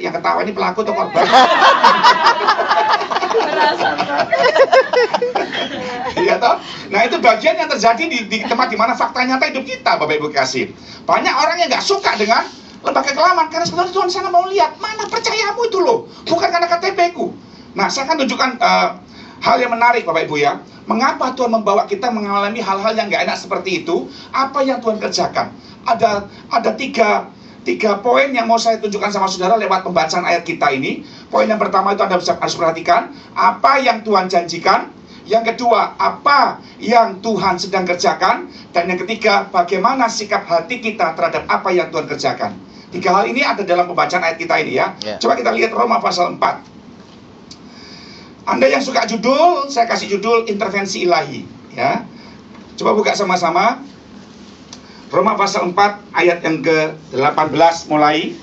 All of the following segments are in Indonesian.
Yang ketawa ini pelaku atau korban? Iya toh? Nah itu bagian yang terjadi di tempat di mana fakta nyata hidup kita, Bapak Ibu kasih. Banyak orang yang nggak suka dengan lembaga kelaman karena sebenarnya Tuhan sana mau lihat mana percayamu itu loh, bukan karena KTP-ku. Nah saya akan tunjukkan hal yang menarik Bapak Ibu ya. Mengapa Tuhan membawa kita mengalami hal-hal yang nggak enak seperti itu? Apa yang Tuhan kerjakan? Ada tiga poin yang mau saya tunjukkan sama saudara lewat pembacaan ayat kita ini. Poin yang pertama itu Anda harus perhatikan apa yang Tuhan janjikan. Yang kedua, apa yang Tuhan sedang kerjakan. Dan yang ketiga, bagaimana sikap hati kita terhadap apa yang Tuhan kerjakan. Tiga hal ini ada dalam pembacaan ayat kita ini ya. Coba kita lihat Roma pasal 4. Anda yang suka judul, saya kasih judul intervensi ilahi ya. Coba buka sama-sama Roma pasal 4 ayat yang ke-18 mulai.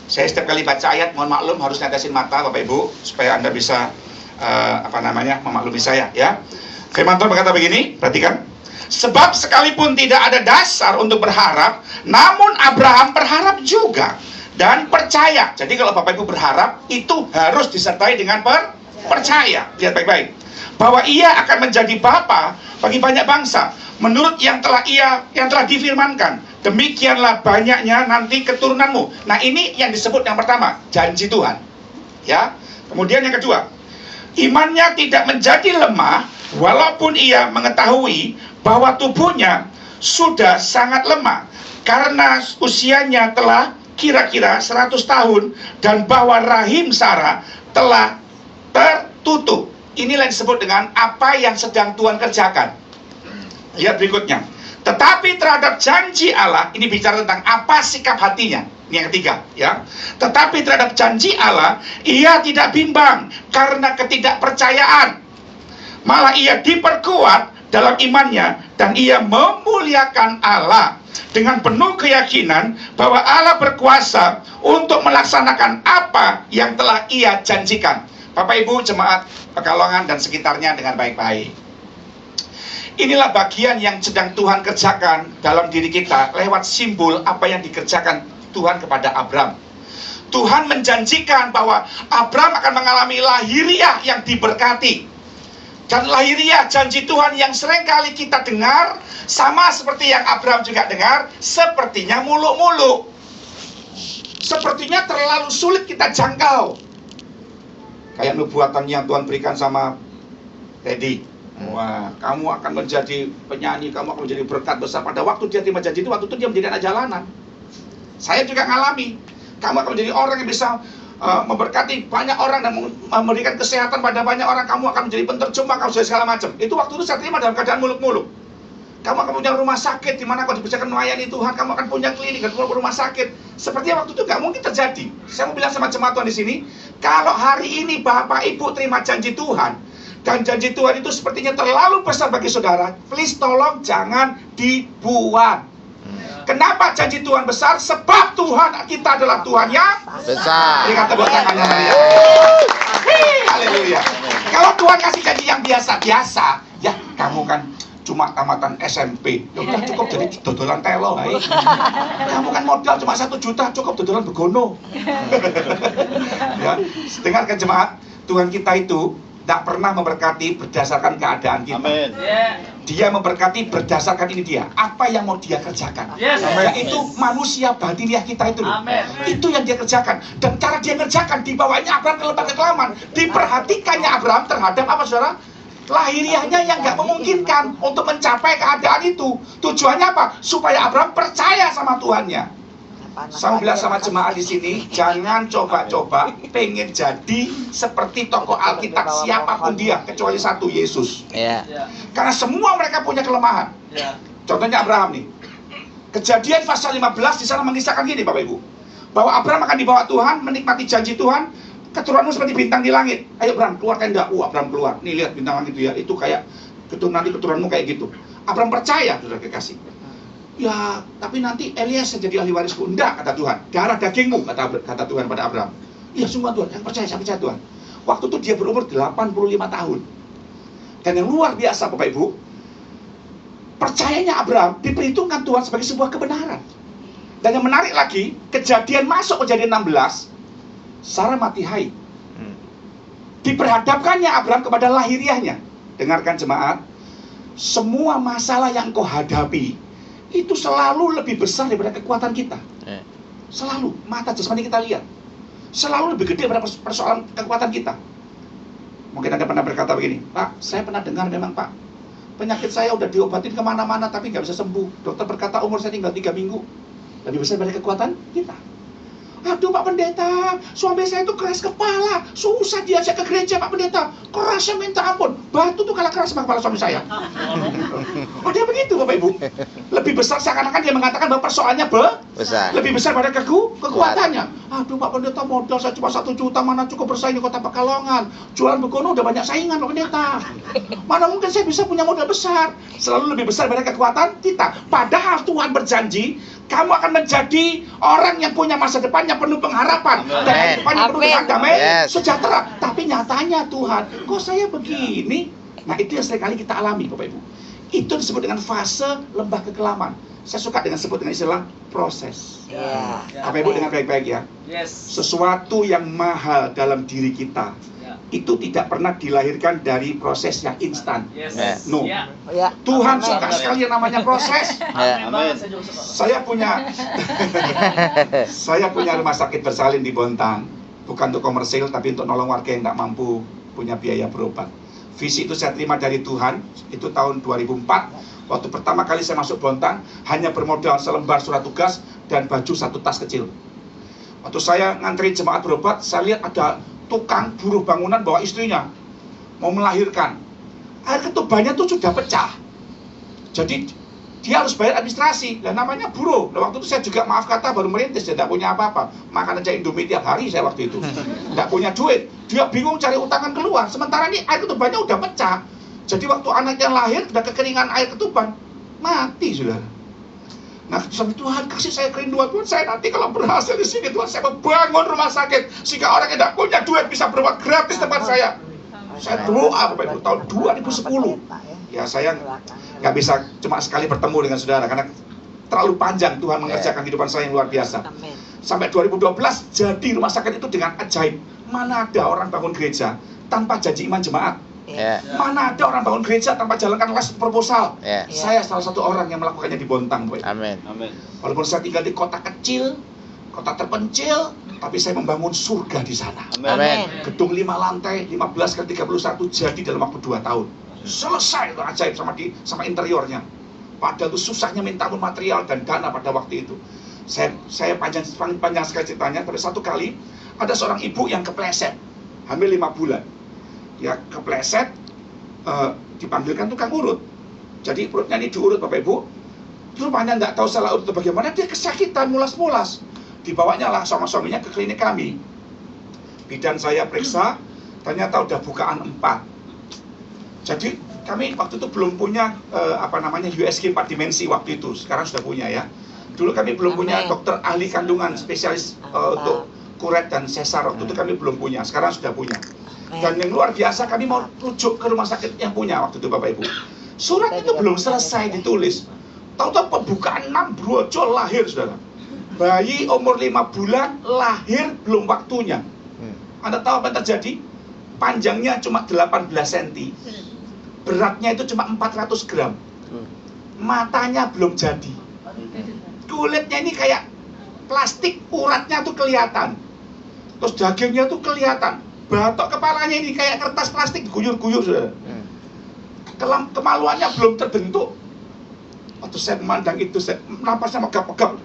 Saya setiap kali baca ayat, mohon maklum harus netesin mata Bapak Ibu supaya Anda bisa memaklumi saya ya. Firman Tuhan berkata begini, perhatikan. Sebab sekalipun tidak ada dasar untuk berharap, namun Abraham berharap juga dan percaya. Jadi kalau Bapak Ibu berharap, itu harus disertai dengan percaya. Lihat baik-baik. Bahwa ia akan menjadi bapa bagi banyak bangsa. Menurut yang telah difirmankan, demikianlah banyaknya nanti keturunanmu. Nah ini yang disebut yang pertama, janji Tuhan. Ya. Kemudian yang kedua, imannya tidak menjadi lemah, walaupun ia mengetahui bahwa tubuhnya sudah sangat lemah, karena usianya telah kira-kira 100 tahun, dan bahwa rahim Sarah telah tertutup. Inilah yang disebut dengan apa yang sedang Tuhan kerjakan. Lihat berikutnya. Tetapi terhadap janji Allah, ini bicara tentang apa sikap hatinya. Ini yang ketiga ya. Tetapi terhadap janji Allah, ia tidak bimbang karena ketidakpercayaan. Malah ia diperkuat dalam imannya, dan ia memuliakan Allah dengan penuh keyakinan bahwa Allah berkuasa untuk melaksanakan apa yang telah ia janjikan. Bapak Ibu jemaat Pekalongan dan sekitarnya dengan baik-baik. Inilah bagian yang sedang Tuhan kerjakan dalam diri kita lewat simbol apa yang dikerjakan Tuhan kepada Abraham. Tuhan menjanjikan bahwa Abraham akan mengalami lahiriah yang diberkati. Dan lahiriah janji Tuhan yang seringkali kita dengar, sama seperti yang Abraham juga dengar, sepertinya muluk-muluk. Sepertinya terlalu sulit kita jangkau. Kayak nubuatan yang Tuhan berikan sama Teddy. Wah, kamu akan menjadi penyanyi, kamu akan menjadi berkat besar. Pada waktu dia terima janji itu, waktu itu dia menjadi anak jalanan. Saya juga ngalami. Kamu akan menjadi orang yang bisa memberkati banyak orang dan memberikan kesehatan pada banyak orang. Kamu akan menjadi penterjemah, kamu jadi segala macam. Itu waktu itu saya terima dalam keadaan muluk-muluk. Kamu akan punya rumah sakit di mana kau dipercayakan melayani Tuhan. Kamu akan punya klinik dan rumah sakit. Sepertinya waktu itu nggak mungkin terjadi. Saya mau bilang sama jemaat Tuhan di sini, kalau hari ini Bapak Ibu terima janji Tuhan, dan janji Tuhan itu sepertinya terlalu besar bagi saudara, please tolong jangan dibuat. Kenapa janji Tuhan besar? Sebab Tuhan kita adalah Tuhan yang besar. Beri kata buat tangannya. Haleluya. Kalau Tuhan kasih janji yang biasa-biasa, ya kamu kan cuma tamatan SMP, ya udah cukup jadi dodolan telo. Kamu kan modal cuma 1 juta, cukup dodolan begono. Ya, dengarkan jemaat, Tuhan kita itu tidak pernah memberkati berdasarkan keadaan kita. Amen. Dia memberkati berdasarkan ini dia, apa yang mau dia kerjakan. Yaitu manusia batiniah kita itu. Amen. Itu yang dia kerjakan. Dan cara dia kerjakan, dibawanya Abraham ke lembaga kelaman, diperhatikannya Abraham terhadap apa saudara? Lahiriahnya yang nggak memungkinkan untuk mencapai keadaan itu. Tujuannya apa? Supaya Abraham percaya sama Tuhannya. Saya bilang sama jemaat di sini, jangan coba-coba pengen jadi seperti tokoh Alkitab siapapun dia, kecuali satu, Yesus. Karena semua mereka punya kelemahan. Contohnya Abraham nih. Kejadian pasal 15 di sana mengisahkan gini Bapak Ibu, bahwa Abraham akan dibawa Tuhan menikmati janji Tuhan. Keturunanmu seperti bintang di langit. Ayo Abraham keluar tenda. Abraham keluar. Nih lihat bintang langit itu ya. Itu kayak nanti keturunanmu kayak gitu. Abraham percaya, sudah kekasih. Ya, tapi nanti Elias yang jadi ahli warisku. Enggak, kata Tuhan. Darah dagingmu, kata Tuhan pada Abraham. Iya, semua Tuhan. Yang percaya, saya percaya Tuhan. Waktu itu dia berumur 85 tahun. Dan yang luar biasa Bapak Ibu, percayanya Abraham diperhitungkan Tuhan sebagai sebuah kebenaran. Dan yang menarik lagi, kejadian 16, Sarah mati haid. Diperhadapkannya Abraham kepada lahiriahnya. Dengarkan jemaat, semua masalah yang kau hadapi itu selalu lebih besar daripada kekuatan kita. Selalu, mata jasmani kita lihat selalu lebih gede daripada persoalan kekuatan kita. Mungkin Anda pernah berkata begini, Pak, saya pernah dengar memang Pak, penyakit saya udah diobatin kemana-mana tapi nggak bisa sembuh. Dokter berkata umur saya tinggal 3 minggu. Lebih besar dari kekuatan kita. Aduh Pak Pendeta, suami saya itu keras kepala, susah diajak ke gereja Pak Pendeta, kerasnya minta ampun, batu tuh kalah keras sama kepala suami saya. Oh dia begitu Bapak Ibu. Lebih besar seakan-akan dia mengatakan bahwa persoalannya besar. Lebih besar pada kekuatannya. Aduh Pak Pendeta, modal saya cuma 1 juta, mana cukup bersaing di kota Pekalongan. Jualan begono udah banyak saingan Pak Pendeta. Mana mungkin saya bisa punya modal besar. Selalu lebih besar pada kekuatan kita. Padahal Tuhan berjanji, kamu akan menjadi orang yang punya masa depan yang penuh pengharapan. Dan depan yang penuh dengan damai sejahtera. Tapi nyatanya Tuhan, kok saya begini? Nah itu yang seringkali kita alami Bapak Ibu. Itu disebut dengan fase lembah kekelaman. Saya suka sebut dengan istilah proses. Bapak Ibu dengar baik-baik ya. Sesuatu yang mahal dalam diri kita itu tidak pernah dilahirkan dari proses yang instan. No. Tuhan suka sekali yang namanya proses. Saya punya rumah sakit bersalin di Bontang. Bukan untuk komersil, tapi untuk nolong warga yang tidak mampu punya biaya berobat. Visi itu saya terima dari Tuhan. Itu tahun 2004. Waktu pertama kali saya masuk Bontang, hanya bermodal selembar surat tugas dan baju 1 tas kecil. Waktu saya ngantri jemaat berobat, saya lihat ada tukang buruh bangunan bawa istrinya mau melahirkan. Air ketubannya tuh sudah pecah. Jadi dia harus bayar administrasi. Dan namanya buruh. Nah, waktu itu saya juga maaf kata baru merintis, dia tidak punya apa-apa. Makan aja Indomie tiap hari saya waktu itu. Tidak punya duit. Dia bingung cari utangan keluar. Sementara ini air ketubannya udah pecah. Jadi waktu anaknya lahir udah kekeringan air ketuban, mati saudara. Nah, sampai Tuhan kasih saya kerinduan, Tuhan saya nanti kalau berhasil di sini Tuhan saya membangun rumah sakit sehingga orang yang tidak punya duit bisa berobat gratis tempat saya. Saya doa Bapak Ibu tahun 2010. Ya saya nggak bisa cuma sekali bertemu dengan saudara karena terlalu panjang Tuhan mengerjakan kehidupan saya yang luar biasa. Sampai 2012 jadi rumah sakit itu dengan ajaib. Mana ada orang bangun gereja tanpa janji iman jemaat. Mana ada orang bangun gereja tanpa jalankan les proposal. Saya salah satu orang yang melakukannya di Bontang. Amin. Walaupun saya tinggal di kota kecil, kota terpencil, tapi saya membangun surga di sana. Amin. Gedung 5 lantai, 15 kali 31 jadi dalam waktu 2 tahun. Selesai, itu ajaib sama interiornya. Padahal itu susahnya minta ampun material dan dana pada waktu itu. Saya panjang sekali ceritanya, tapi satu kali ada seorang ibu yang kepleset, hamil 5 bulan. Ya kepleset, dipanggilkan tukang urut. Jadi perutnya ini diurut Bapak Ibu. Rupanya nggak tahu salah urut atau bagaimana, dia kesakitan mulas-mulas. Dibawanya lah sama suaminya ke klinik kami. Bidan saya periksa, ternyata udah bukaan 4. Jadi kami waktu itu belum punya USG 4 dimensi waktu itu. Sekarang sudah punya ya. Dulu kami belum punya dokter ahli kandungan spesialis untuk kuret dan sesar. Waktu itu kami belum punya. Sekarang sudah punya. Dan yang luar biasa kami mau rujuk ke rumah sakit yang punya waktu itu Bapak Ibu. Surat itu belum selesai ditulis. Tahu-tahu pembukaan 6 brojol lahir saudara. Bayi umur 5 bulan lahir belum waktunya. Anda tahu apa yang terjadi? Panjangnya cuma 18 cm. Beratnya itu cuma 400 gram. Matanya belum jadi. Kulitnya ini kayak plastik, uratnya tuh kelihatan. Terus dagingnya tuh kelihatan. Batok kepalanya ini kayak kertas plastik diguyur-guyur saudara. Kemaluannya belum terbentuk. Waktu saya memandang itu, napasnya megap-megap.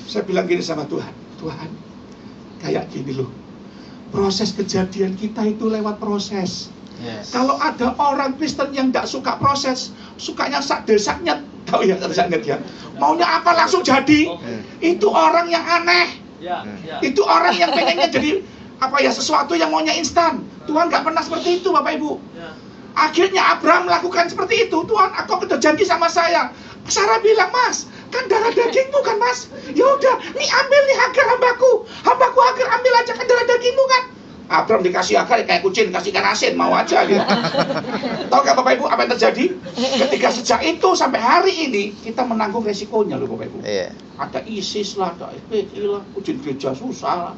Saya bilang gini sama Tuhan, Tuhan, kayak gini loh. Proses kejadian kita itu lewat proses. Kalau ada orang Kristen yang tidak suka proses, sukanya sak-desaknya, tahu ya desaknya ya. Maunya apa langsung jadi. Itu orang yang aneh. Itu orang yang pengennya jadi sesuatu yang maunya instan. Tuhan nggak pernah seperti itu Bapak Ibu. Akhirnya Abraham melakukan seperti itu. Tuhan, aku udah janji sama saya. Sarah bilang, Mas, kan darah dagingmu kan Mas. Ya udah, nih ambil nih Hagar hambaku Hagar, ambil aja kan darah dagingmu kan. Abraham dikasih Hagar kayak kucing dikasih ikan asin, mau aja gitu. Tahu gak Bapak Ibu apa yang terjadi? Ketika sejak itu sampai hari ini kita menanggung resikonya loh Bapak Ibu. Ada ISIS lah, ada FPI lah, ujian gereja susah lah.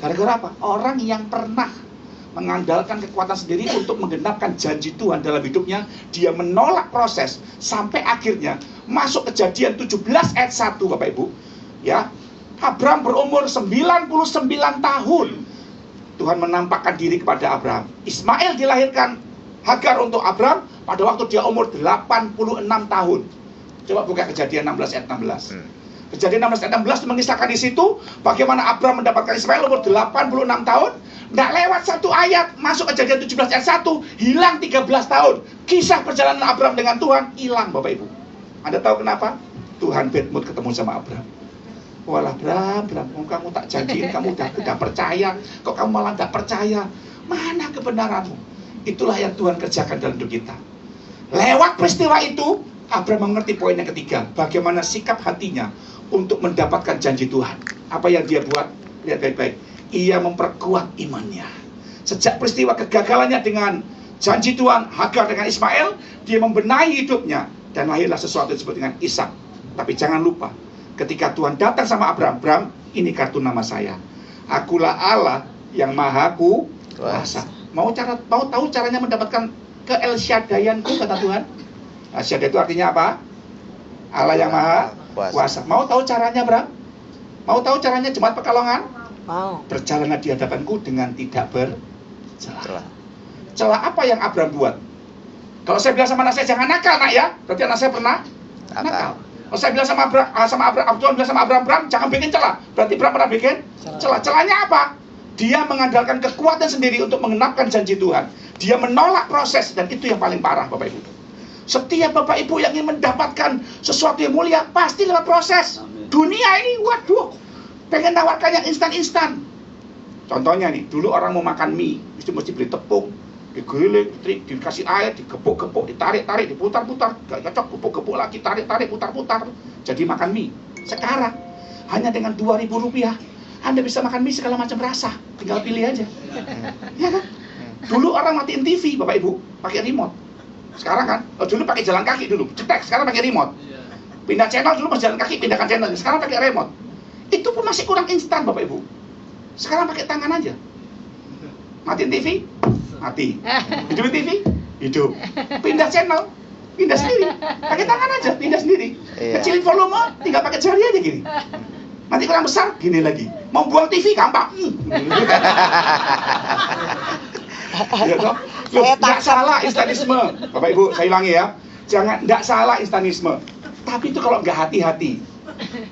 Gara-gara apa? Orang yang pernah mengandalkan kekuatan sendiri untuk menggenapkan janji Tuhan dalam hidupnya, dia menolak proses sampai akhirnya masuk Kejadian 17 ayat 1, Bapak Ibu. Ya, Abraham berumur 99 tahun. Tuhan menampakkan diri kepada Abraham. Ismail dilahirkan Hagar untuk Abraham pada waktu dia umur 86 tahun. Coba buka Kejadian 16 ayat 16. Kejadian 16 ayat 16 mengisahkan di situ bagaimana Abraham mendapatkan Ismail umur 86 tahun. Nggak lewat satu ayat, masuk Kejadian 17 ayat 1, hilang 13 tahun. Kisah perjalanan Abraham dengan Tuhan hilang, Bapak Ibu. Anda tahu kenapa? Tuhan bad mood ketemu sama Abraham. Walah, Abraham, kamu tak janjiin, kamu udah percaya, kok kamu malah nggak percaya? Mana kebenaranmu? Itulah yang Tuhan kerjakan dalam hidup kita. Lewat peristiwa itu, Abraham mengerti poin yang ketiga, bagaimana sikap hatinya untuk mendapatkan janji Tuhan. Apa yang dia buat? Lihat baik-baik. Ia memperkuat imannya. Sejak peristiwa kegagalannya dengan janji Tuhan, Hagar dengan Ismail, dia membenahi hidupnya dan lahirlah sesuatu yang disebut dengan Ishak. Tapi jangan lupa, ketika Tuhan datang sama Abraham, ini kartu nama saya. Akulah Allah yang Maha Kuasa. Mau tahu caranya mendapatkan ke-El Shaddai-anku, kata Tuhan? Shaddai itu artinya apa? Allah yang Maha Kuasa. Mau tahu caranya, Bram? Mau tahu caranya Jemaat Pekalongan? Mau. Berjalanlah di hadapanku dengan tidak bercela. Celah apa yang Abraham buat? Kalau saya bilang sama anak saya jangan nakal, nak ya, berarti anak saya pernah nakal. Kalau saya bilang sama Abraham, Tuhan bilang sama Abraham, jangan bikin celah, berarti Abraham pernah bikin celah. Celahnya apa? Dia mengandalkan kekuatan sendiri untuk mengenapkan janji Tuhan. Dia menolak proses, dan itu yang paling parah, Bapak Ibu. Setiap Bapak Ibu yang ingin mendapatkan sesuatu yang mulia, pasti lewat proses. Dunia ini, waduh, pengen nawarkan yang instan-instan. Contohnya nih, dulu orang mau makan mie, mesti beli tepung, digiling, dikasih air, digepuk-gepuk, ditarik-tarik, diputar-putar, gak cocok, gepuk-gepuk lagi, tarik-tarik, putar-putar, jadi makan mie. Sekarang, hanya dengan Rp2.000, Anda bisa makan mie segala macam rasa, tinggal pilih aja. Ya kan? Dulu orang matiin TV, Bapak Ibu, pakai remote. Sekarang kan, dulu pakai jalan kaki dulu, cetek, sekarang pakai remote. Pindah channel dulu masih jalan kaki, pindahkan channel, sekarang pakai remote. Itu pun masih kurang instan, Bapak Ibu. Sekarang pakai tangan aja. Matiin TV, mati. Hidupin TV, hidup. Pindah channel, pindah sendiri. Pakai tangan aja, pindah sendiri. Kecilin volume, tinggal pakai jari aja gini. Nanti kurang besar, gini lagi. Mau buang TV, gampang. Ya, toh? Loh, nggak salah instanisme. Bapak Ibu, saya ulangi ya. Nggak salah instanisme. Tapi itu kalau nggak hati-hati.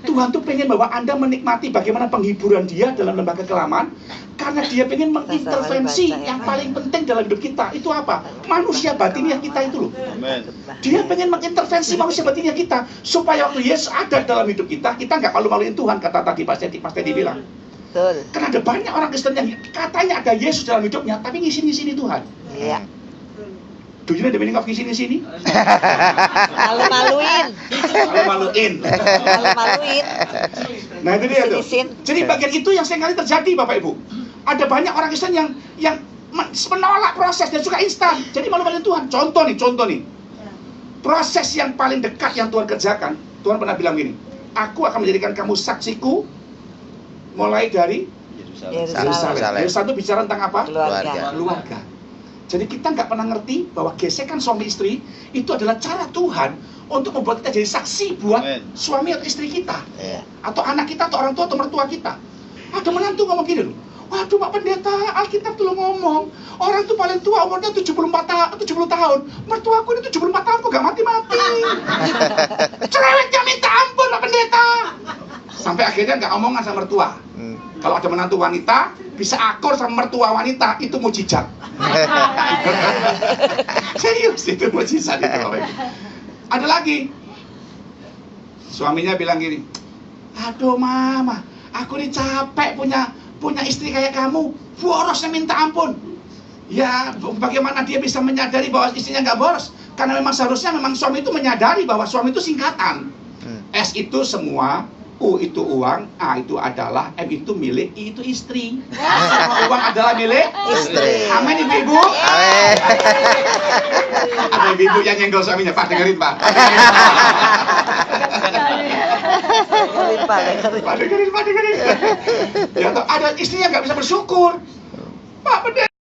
Tuhan tuh pengen bahwa Anda menikmati bagaimana penghiburan dia dalam lembaga kelaman. Karena dia pengen mengintervensi yang paling penting dalam hidup kita. Itu apa? Manusia batiniah kita itu loh. Dia pengen mengintervensi manusia batiniah kita. Supaya waktu Yesus ada dalam hidup kita, kita nggak malu-maluin Tuhan. Kata tadi Mas Teddy bilang. Karena ada banyak orang Kristen yang katanya ada Yesus dalam hidupnya, tapi ngisi-ngisi Tuhan. Iya. Do you know the meaning of ngisi-ngisi? Malu-maluin. Malu-maluin. Malu-maluin. Nah itu dia tuh. Ngisi-ngisin. Jadi bagian itu yang seringkali terjadi, Bapak Ibu. Ada banyak orang Kristen yang menolak proses dan suka instan. Jadi malu-maluin Tuhan. Contoh nih. Proses yang paling dekat yang Tuhan kerjakan, Tuhan pernah bilang gini, aku akan menjadikan kamu saksiku mulai dari Yerusalem. Yerusalem itu bicara tentang apa? Keluarga. Jadi kita nggak pernah ngerti bahwa gesekan suami istri itu adalah cara Tuhan untuk membuat kita jadi saksi buat suami atau istri kita, atau anak kita, atau orang tua, atau mertua kita. Ada menantu ngomong gini loh, waduh Pak Pendeta, Alkitab tuh ngomong orang tuh paling tua umurnya 70 tahun. Mertuaku ini 74 tahun kok gak mati-mati. Cerewetnya minta ampun Pak Pendeta. Sampai akhirnya nggak omongan sama mertua. Kalau ada menantu wanita bisa akur sama mertua wanita, itu mujizat. Serius, itu mujizat itu. Ada lagi, suaminya bilang gini, aduh mama, aku ini capek punya istri kayak kamu, borosnya minta ampun. Ya, bagaimana dia bisa menyadari bahwa istrinya nggak boros? Karena memang seharusnya suami itu menyadari bahwa suami itu singkatan. S itu semua, U itu uang, A itu adalah, M itu milik, I itu istri. Semua uang adalah milik istri. Amin ibu-ibu. Ada ibu-ibu yang nyenggol suaminya, Pak dengerin Pak. dengerin. Pak dengerin. Ya toh, ada istrinya nggak bisa bersyukur. Pak bener.